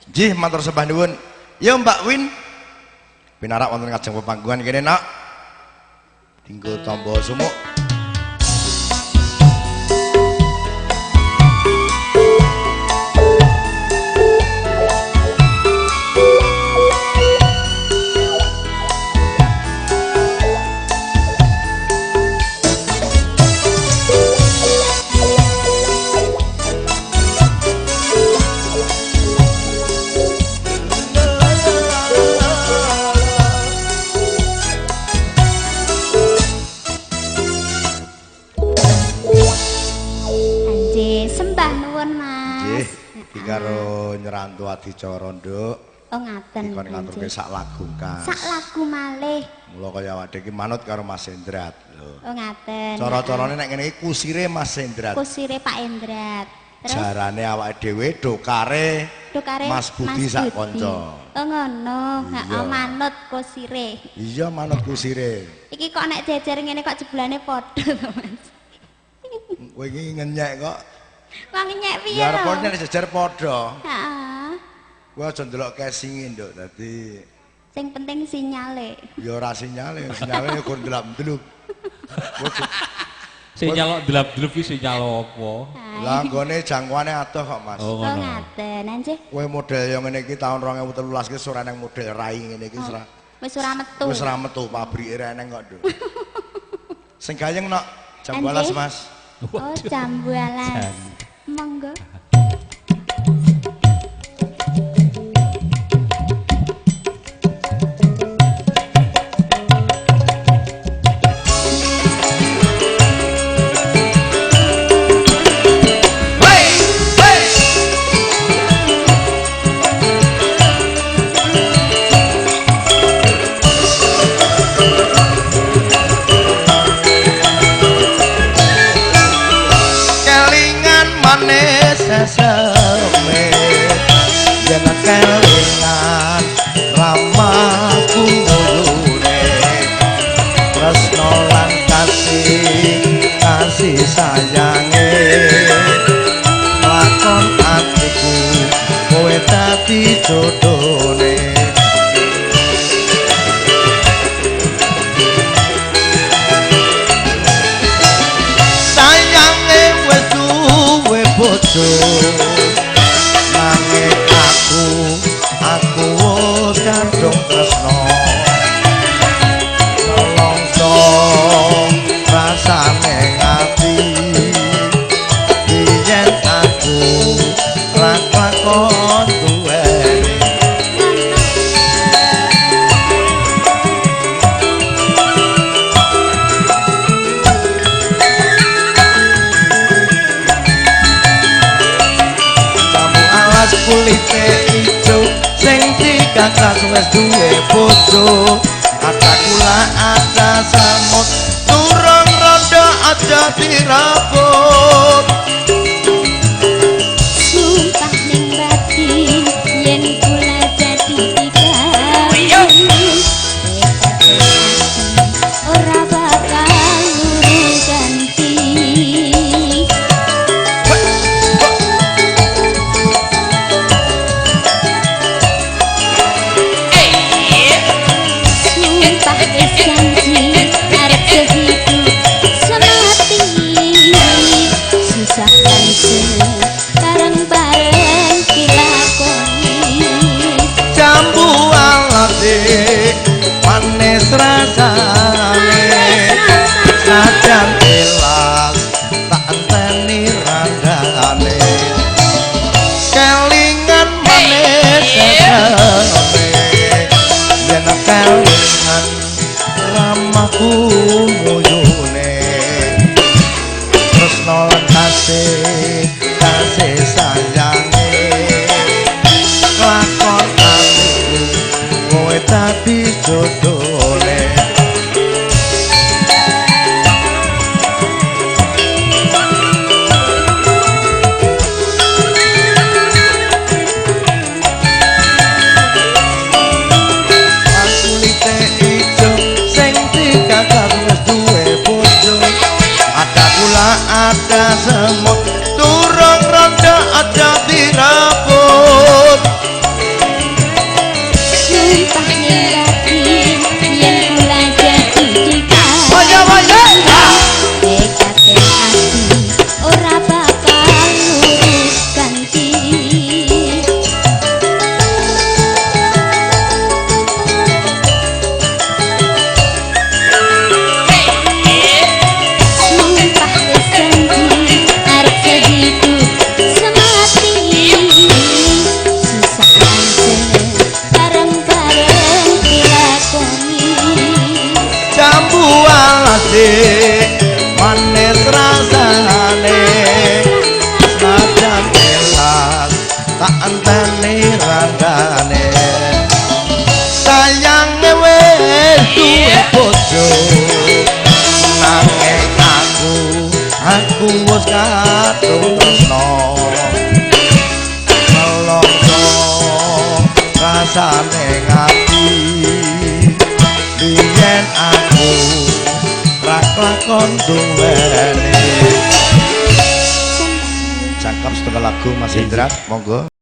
Nggih, matur sembah nuwun. Ya Mbak Win. Pinarak wonten kajeng pepanggungan kene, Nak. Dinggo tamba sumuk. Karo nyerantu adicara nduk. Oh ngaten. Kon ngaturke sak lagu kan. Sak lagu malih. Mula kaya awake iki manut karo Mas Endrat lho. Oh ngaten. Cara-carane nek ngene iki kusire Mas Endrat. Kusire Pak Endrat. Terus jarane awake dhewe dokare Mas Budi sak kanca. Oh ngono, heeh manut kusire. Iya manut kusire. Iki kok nek jejer ngene kok jebulane padha to Mas. Kowe iki ngenyek kok. Wong nyek piye ya lho? repotnya jejer padha. Heeh. Kowe aja ndelok casinge nduk dadi sing penting sinyale. Ya ora sinyale, sinyale gur ndelap-ndeluk. Sinyal kok ndelap-ndeluk iki sinyal apa? Lah nggone jangkauane adoh kok Mas. Oh ngaten nggih. Kowe model yang ngene iki taun 2013 ki ora nang model rai ngene iki ora. Wis ora metu. Wis ora metu pabrike reneng kok nduk. Sing gayeng nok jam 12 Mas. Oh jam 12. Monggo. Sesame yen kelingan ramaku nguyune tresno lan kasih sayange lakon atiku kowe dadi jodhone sayange wis duwe bojo nanging aku kandung tresno nelongso rasane ati yen aku lakon duweni kulite ijo sing dikakak wis duwe bojo ada kula ada samut turun rondo aja dirabut sumpah ning batin yen kula dadi dikawin ora bakal ganti bareng-bareng dilakoni jambu alate manis rasane najan elas tak enteni randane kelingan manis sesame yen kelingan ramaku nguyune tresno lan kasih sayange lakon aku kowe dadi jodhone kulite ijo sing dikakak wis duwe bojo ada kula ada semut turun rondo aja dirabut liyane randane sayange wis duwe bojo nanging aku wis katon tresno melongso rasane ngati biyen aku ra lakon duweni cakep setengah lagu Mas Indra monggo